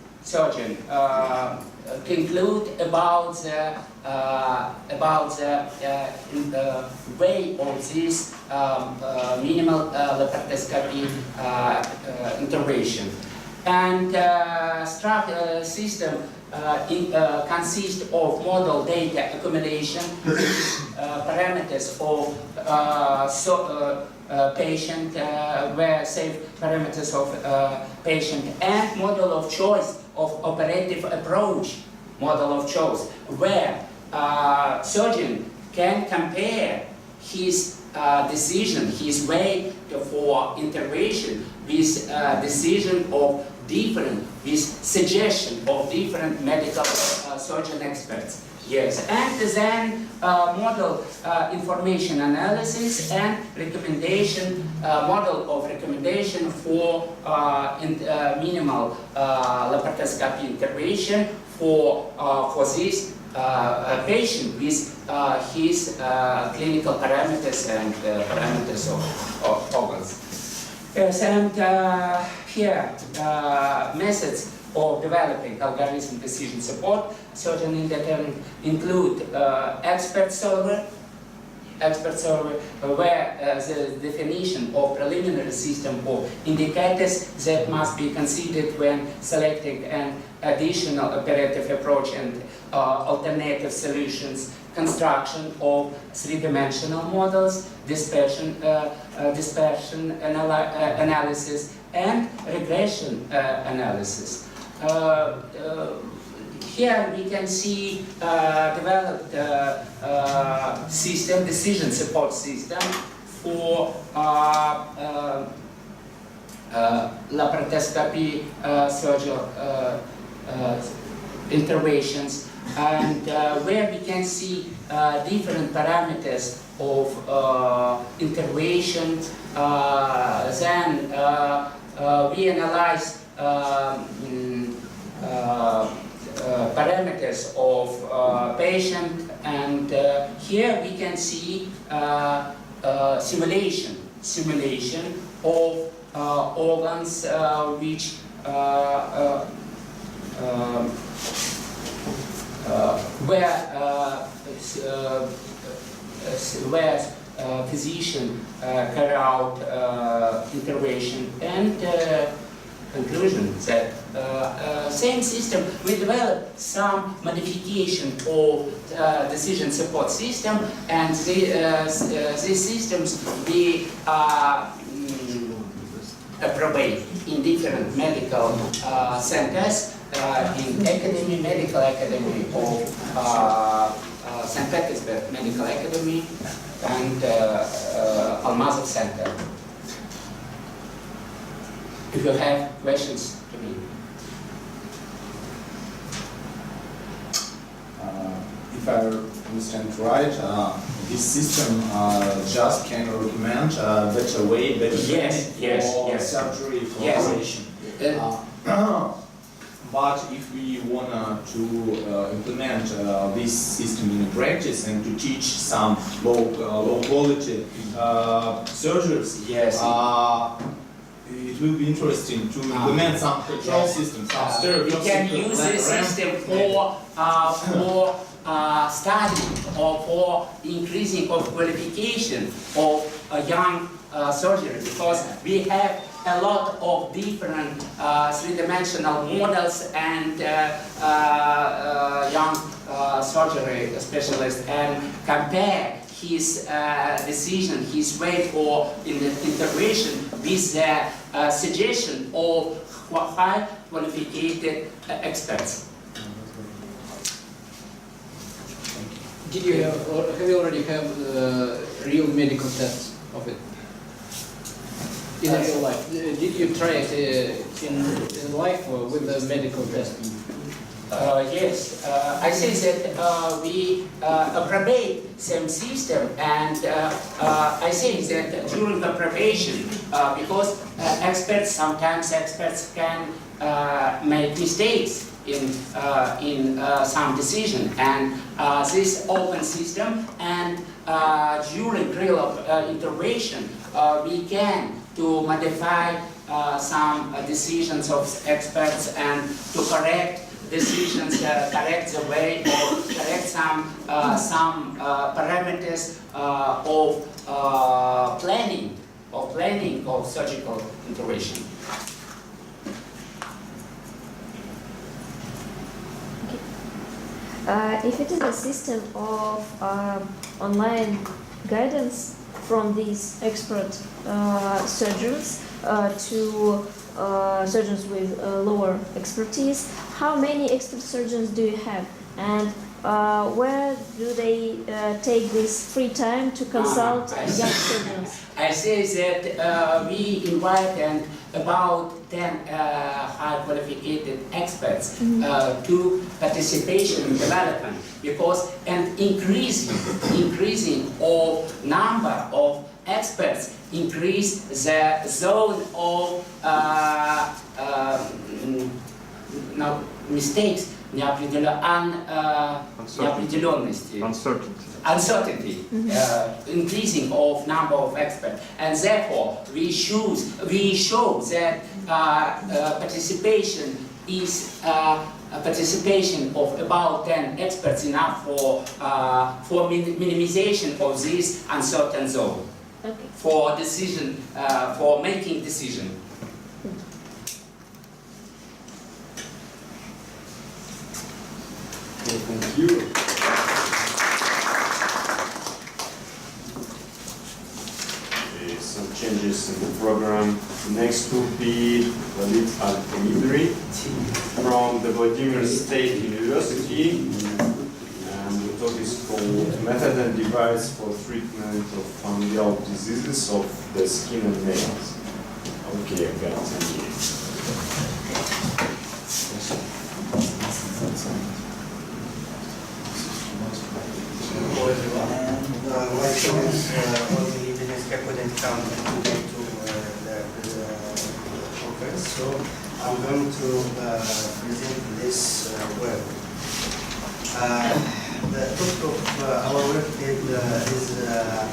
conclude about the way of this minimal laparoscopy intervention. And system consists of model data accumulation, parameters of patient, where safe parameters of patient, and model of choice of operative approach, model of choice, where surgeon can compare his decision, his way for intervention with decision of different, with suggestion of different medical surgeon experts. Yes, and then model information analysis and recommendation, model of recommendation for minimal laparoscopy intervention for this patient with his clinical parameters and parameters of organs. Yes, and here methods of developing algorithm decision support surgeon independent include expert survey, where the definition of preliminary system of indicators that must be considered when selecting an additional operative approach and alternative solutions, construction of three-dimensional models, dispersion analysis, and regression analysis. Here we can see developed system, decision support system for laparoscopy surgical interventions, and where we can see different parameters of intervention. Then we analyze parameters of patient, and here we can see simulation of organs which where physician carry out intervention, and conclusion that same system, we developed some modification of decision support system, and these systems we approbate in different medical centers, in academy, medical academy of St. Petersburg Medical Academy and Almazov Center. If you have questions to me. If I understand right, this system just can recommend better way, better technique for surgery, for operation. But if we want to implement this system in practice and to teach some low quality surgeries, it will be interesting to implement some control system, some stereo. We can use this system for study or for increasing of qualification of young surgery, because we have a lot of different three-dimensional models and young surgery specialists, and compare his decision, his way for intervention with the suggestion of high qualified experts. Did you have you already have real medical tests of it? In real life, did you try it in life or with the medical testing? Yes, I say that we approbate same system, and I say that during the probation, because sometimes experts can make mistakes in some decision, and this open system, and during real intervention, we can to modify some decisions of experts and to correct decisions, correct the way, or correct some parameters of planning of surgical intervention. If it is a system of online guidance from these expert surgeons to surgeons with lower expertise. How many expert surgeons do you have? And where do they take this free time to consult I young see. surgeons? I say that we invite about 10 high qualified experts to participation in development, because and increasing of number of experts increase the zone of mistakes, неопределенности. Uncertainty, increasing of number of experts, and therefore we show that participation is participation of about 10 experts enough for minimization of this uncertain zone, Okay. for decision, for making decision. Thank you. Some changes in the program. Next will be Walid Al-Kamidri from the Vladimir State University. And the talk is called Method and Device for Treatment of Fungal Diseases of the Skin and Nails. Okay, I got 10 minutes. My students only didn't couldn't come today to the conference, so I'm going to present this work. The topic of our work is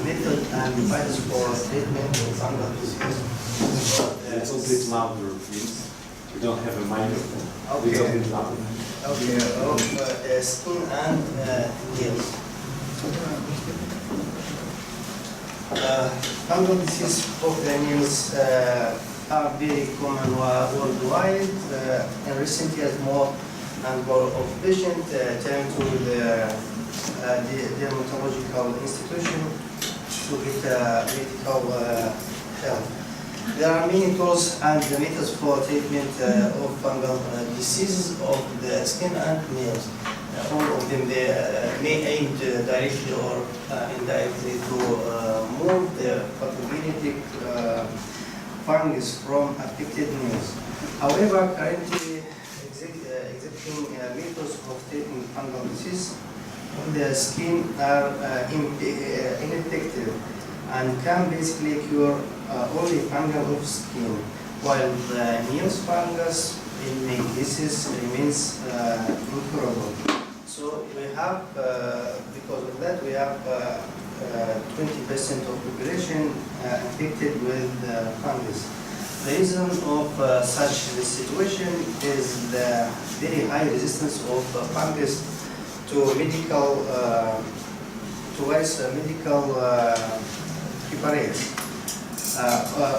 method and devices for treatment of fungal disease. A little bit louder, please. We don't have a microphone. Okay. A little bit louder. Okay, of skin and nails. Fungal disease of the nails are very common worldwide. In recent years, more number of patients turn to the dermatological institution to get medical help. There are many tools and methods for treatment of fungal diseases of the skin and nails. All of them may aim directly or indirectly to move the pathogenic fungus from affected nails. However, currently existing methods of treating fungal disease of the skin are ineffective and can basically cure only fungal of skin, while the nails fungus in many cases remains incurable. So we have, because of that, we have 20% of population infected with fungus. The reason of such situation is the very high resistance of fungus to medical, to various medical preparates.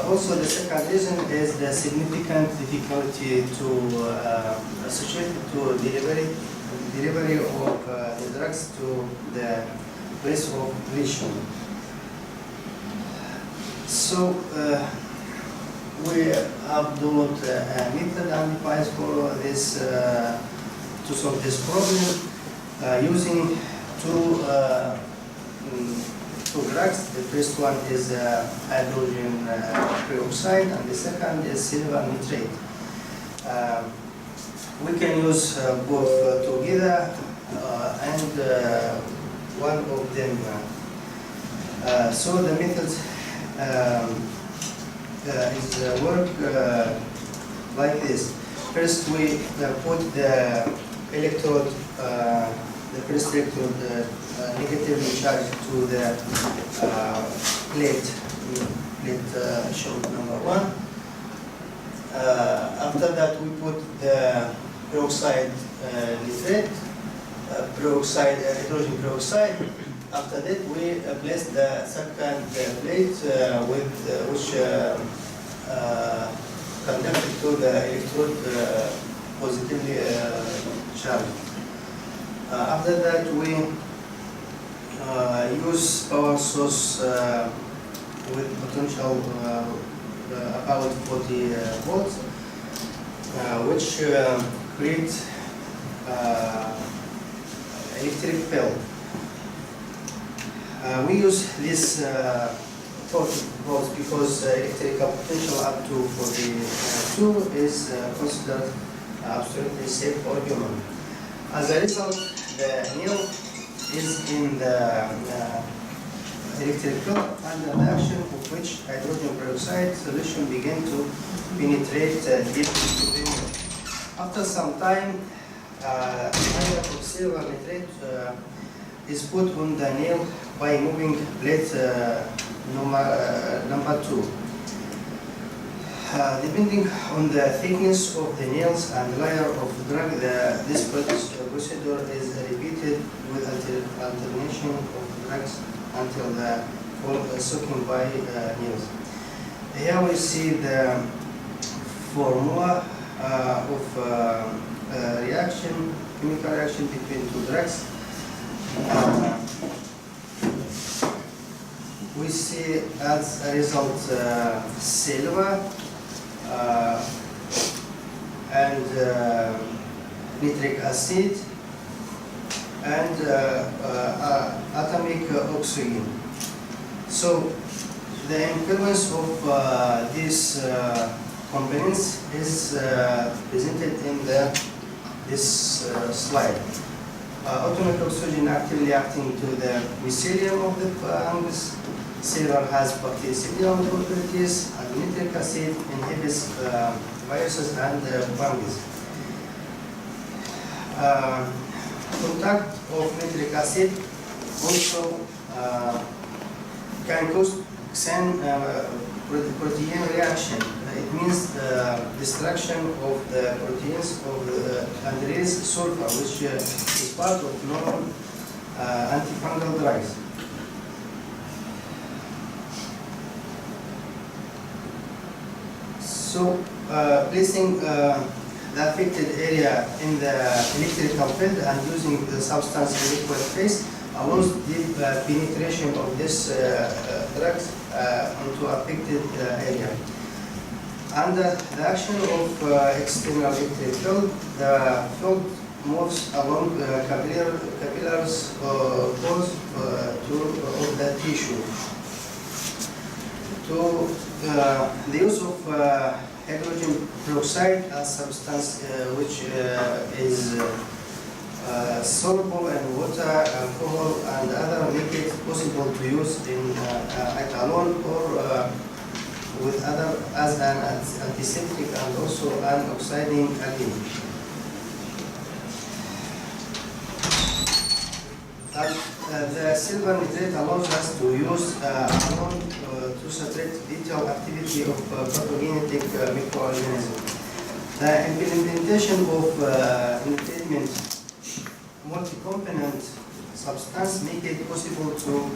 Also, the second reason is the significant difficulty to associated to delivery of the drugs to the place of lesion. So we have developed a method and device for this to solve this problem using two drugs. The first one is hydrogen peroxide, and the second is silver nitrate. We can use both together and one of them. So the method is work like this. First, we put the electrode, the first electrode negatively charged to the plate shown number 1. After that, we put the peroxide nitrate, hydrogen peroxide. After that, we place the second plate with which conducted to the electrode positively charged. After that, we use power source with potential about 40 volts. which create electric field. We use this volts because electrical potential up to 42 is considered absolutely safe for human. As a result, the nail is in the electric field under the action of which hydrogen peroxide solution begin to penetrate deep into the nail. After some time, layer of silver nitrate is put on the nail by moving plate number 2. Depending on the thickness of the nails and layer of drug, this procedure is repeated with alternation of drugs until the full soaking by nails. Here we see the formula of reaction, chemical reaction between two drugs. We see as a result silver and nitric acid and atomic oxygen. So the influence of these components is presented in this slide. Atomic oxygen actively acting to the mycelium of the fungus. Silver has bactericidal properties, and nitric acid inhibits viruses and fungus. Contact of nitric acid also can cause protein reaction. It means destruction of the proteins and release sulfur, which is part of normal antifungal drugs. So, placing the affected area in the electrical field and using the substance in liquid phase allows deep penetration of this drugs into affected area. Under the action of external electric field, the field moves along capillaries of the tissue. To the use of hydrogen peroxide as substance which is soluble in water, alcohol, and other, make it possible to use in it alone or with other as an antiseptic and also an oxidizing agent. The silver nitrate allows us to use alone to separate detailed activity of pathogenic microorganisms. The implementation of treatment multi-component substance make it possible to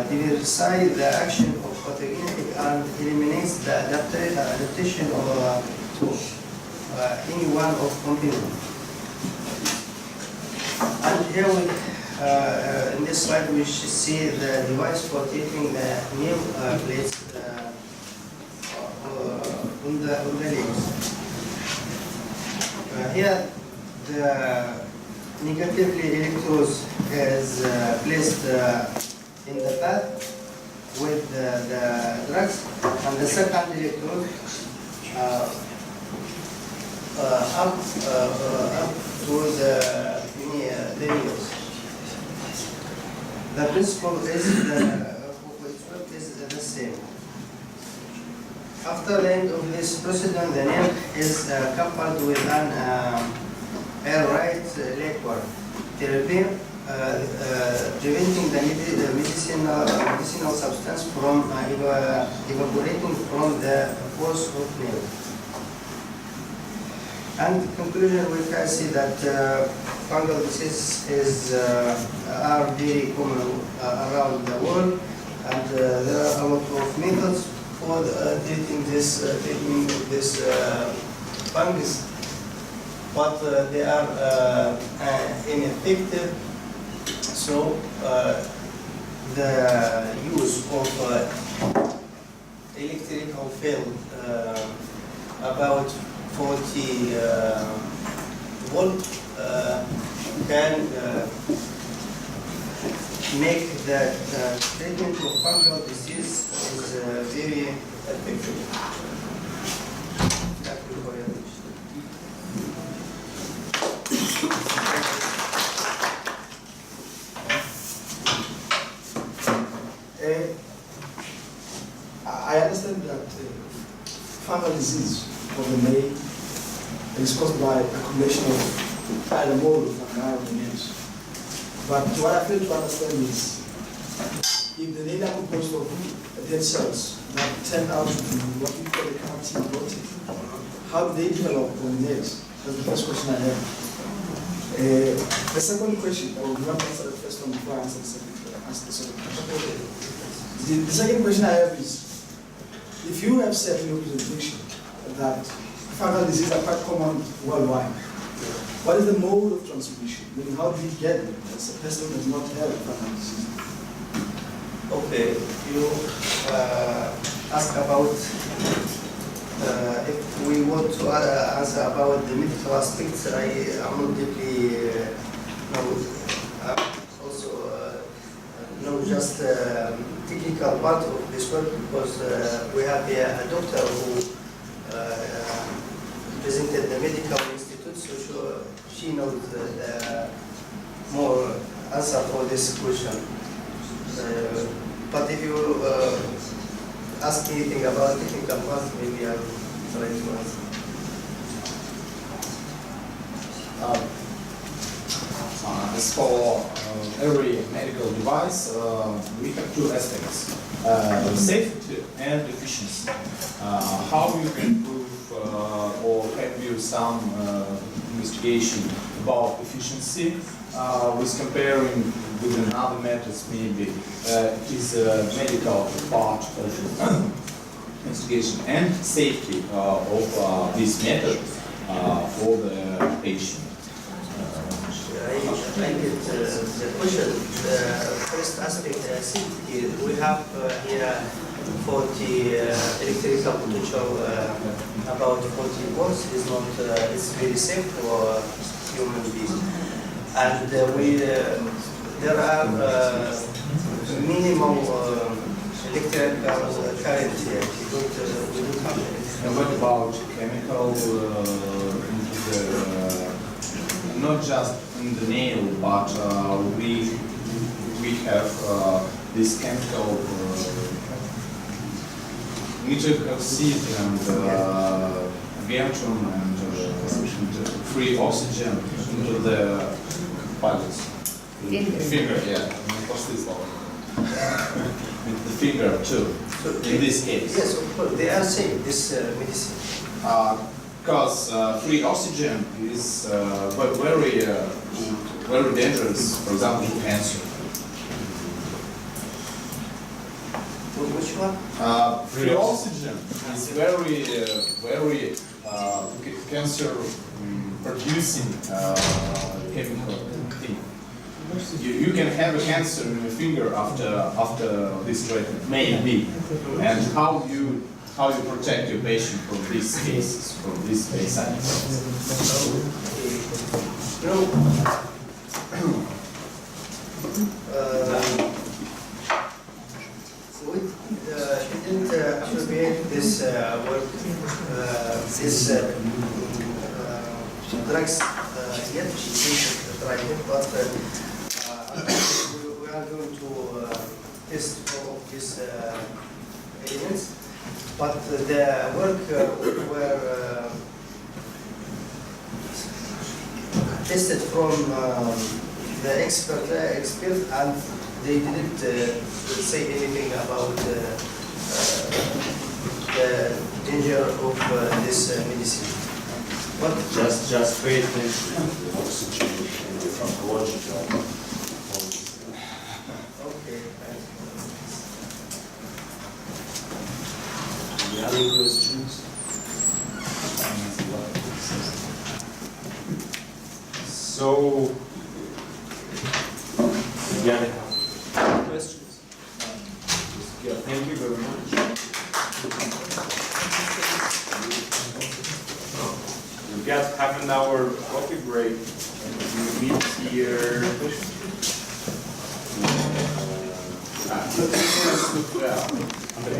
diversify the action of pathogenic and eliminates the adaptation to any one of component. And here we in this slide, we should see the device for taking the nail plates on the leaves. Here, the negatively electrodes is placed in the path with the drugs, and the second electrode up to the needles. The principle is the same. After the end of this procedure, the nail is coupled with an air-right liquid therapy, preventing the medicinal substance from evaporating from the pores of nail. And in conclusion, we can see that fungal diseases are very common around the world, and there are a lot of methods for treating this fungus, but they are ineffective. So the use of electrical field about 40 volt can make the treatment of fungal disease is very effective. Thank you for your attention. I understand that fungal disease of the male is caused by accumulation of either mold or microorganisms. But what I fail to understand is if the nail are composed of dead cells that turn out to be what we call the carotene protein, how do they develop on the nails? That's the first question I have. The second question, I will not answer the first one before I answer the second question. The second question I have is, if you have said in your presentation that fungal diseases are quite common worldwide, what is the mode of transmission? Meaning, how do we get them as a person who does not have fungal disease? Okay, you ask about if we want to answer about the medical aspects. I am not deeply also know just technical part of this work, because we have here a doctor who presented the medical institute, so she knows more answer for this question. But if you ask anything about technical part, maybe I will try to answer. As for every medical device, we have two aspects, safety and efficiency. How you can prove or have you some investigation about efficiency with comparing with another methods, maybe it is a medical part of investigation, and safety of this method for the patient. I get the question. The first aspect, safety. We have here 40 electrical potential, about 40 volts. Is not. It's very safe for human beings. And there are minimum electrical current here. We don't have it. And what about chemical, not just in the nail, but we have this chemical nitric oxide and Ventrum and free oxygen into the pallets. Finger, yeah. With the finger too, in this case. Yes, of course. They are safe, this medicine. Because free oxygen is very dangerous, for example, to cancer. Which one? Free oxygen is very cancer producing chemical thing. You can have a cancer in your finger after this treatment, maybe. And how you protect your patient from these cases, from these side effects? We didn't appropriate this work, this drugs yet. We didn't try it, but we are going to test all of these agents. But the work were tested from the expert, and they didn't say anything about the danger of this medicine. What? Just pay attention to the oxygen and the pharmacological. Okay. Any other questions? So, again, questions? Yeah, thank you very much. half an hour coffee break. We meet here. Let's